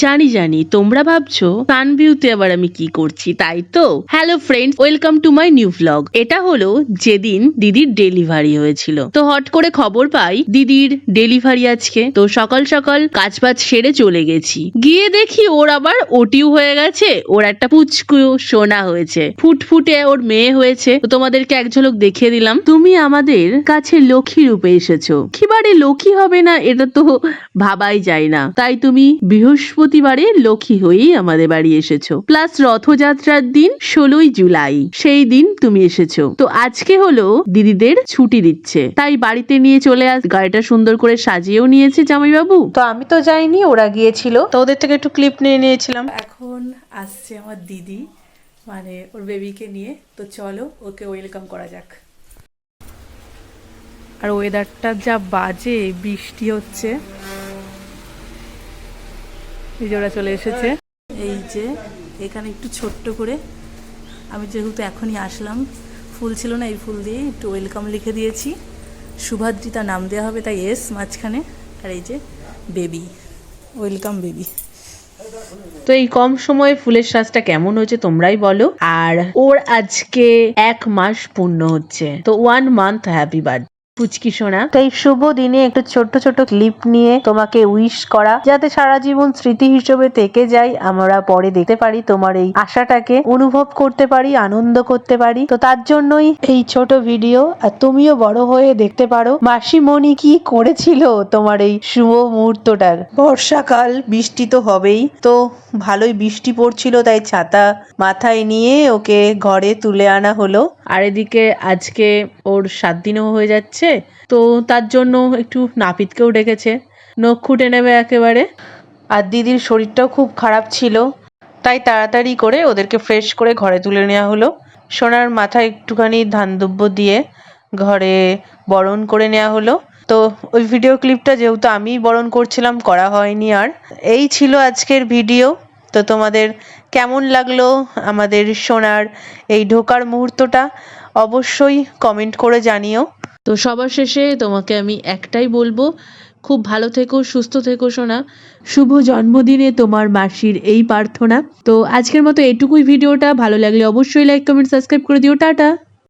জানি জানি তোমরা ভাবছো সানভিউতে আবার আমি কি করছি, তাই তো। Hello friends, welcome to my new vlog. এটা হলো যেদিন দিদির ডেলিভারি হয়েছিল। তো হট করে খবর পাই দিদির ডেলিভারি আজকে। তো সকাল সকাল কাজবাজ সেরে চলে গেছি, গিয়ে দেখি ওর আবার ওটিও হয়ে গেছে। ওর একটা পুচকু সোনা হয়েছে, ফুটফুটে ওর মেয়ে হয়েছে। তো তোমাদেরকে এক ঝলক দেখিয়ে দিলাম। তুমি আমাদের কাছে লক্ষ্মী রূপে এসেছো, কিবারে লক্ষ্মী হবে না এটা তো ভাবাই যায় না। তাই তুমি বৃহস্পতিবারে লক্ষ্মী হয়েই আমাদের বাড়ি এসেছো। প্লাস রথযাত্রার দিন 16ই জুলাই সেই দিন তুমি এসেছো। তো আজকে হলো দিদিদের ছুটি দিচ্ছে, তাই বাড়িতে নিয়ে চলে গাড়িটা সুন্দর করে সাজিয়েও নিয়েছে জামাইবাবু। তো আমি তো যাইনি, ওরা গিয়েছিল, তো ওদের থেকে একটু ক্লিপ নিয়ে নিয়েছিলাম। এখন আসছে আমার দিদি, মানে ওর বেবিকে নিয়ে। তো চলো ওকে ওয়েলকাম করা যাক। আর ওয়েদারটা যা বাজে, বৃষ্টি হচ্ছে। এই যে ওরা চলে এসেছে। এই যে এখানে একটু ছোট্ট করে, আমি যেহেতু এখনই আসলাম, ফুল ছিল না, এই ফুল দিয়ে একটু ওয়েলকাম লিখে দিয়েছি। শুভাদ্রিতা নাম দেওয়া হবে, তাই এস মাঝখানে। আর এই যে বেবি, ওয়েলকাম বেবি। তো এই কম সময়ে ফুলের সাজটা কেমন হয়েছে তোমরাই বলো। আর ওর আজকে 1 মাস পূর্ণ হচ্ছে, তো 1 মান্থ হ্যাপি বার্থডে পুচকি সোনা। তো এই শুভ দিনে একটু ছোট্ট ছোট্ট ক্লিপ নিয়ে তোমাকে উইশ করা, যাতে সারা জীবন স্মৃতি হিসেবে থেকে যায়, আমরা পরে দেখতে পারি, তোমার এই আশাটাকে অনুভব করতে পারি, আনন্দ করতে পারি। তো তার জন্যই এই ছোট ভিডিও। আর তুমিও বড় হয়ে দেখতে পারো মাসিমণি কি করেছিল তোমার এই শুভ মুহূর্তটার। বর্ষাকাল, বৃষ্টি তো হবেই, তো ভালোই বৃষ্টি পড়ছিল, তাই ছাতা মাথায় নিয়ে ওকে ঘরে তুলে আনা হলো। আর এদিকে আজকে ওর 7 দিনও হয়ে যাচ্ছে, তো তার জন্য একটু নাপিতকেও ডেকেছে, নখ খুঁটে নেবে একেবারে। আর দিদির শরীরটাও খুব খারাপ ছিল, তাই তাড়াতাড়ি করে ওদেরকে ফ্রেশ করে ঘরে তুলে নেওয়া হলো। সোনার মাথায় একটুখানি ধান দুব্য দিয়ে ঘরে বরণ করে নেওয়া হলো। তো ওই ভিডিও ক্লিপটা যেহেতু আমি বরণ করছিলাম, করা হয়নি। আর এই ছিল আজকের ভিডিও। তো তোমাদের কেমন লাগলো আমাদের সোনার এই ঢোকার মুহূর্তটা অবশ্যই কমেন্ট করে জানিও। তো সবার শেষে তোমাকে আমি একটাই বলবো, খুব ভালো থেকো, সুস্থ থেকো সোনা। শুভ জন্মদিনে তোমার মাসির এই প্রার্থনা। তো আজকের মতো এটুকুই ভিডিওটা। ভালো লাগলে অবশ্যই লাইক, কমেন্ট, সাবস্ক্রাইব করে দিও। টাটা।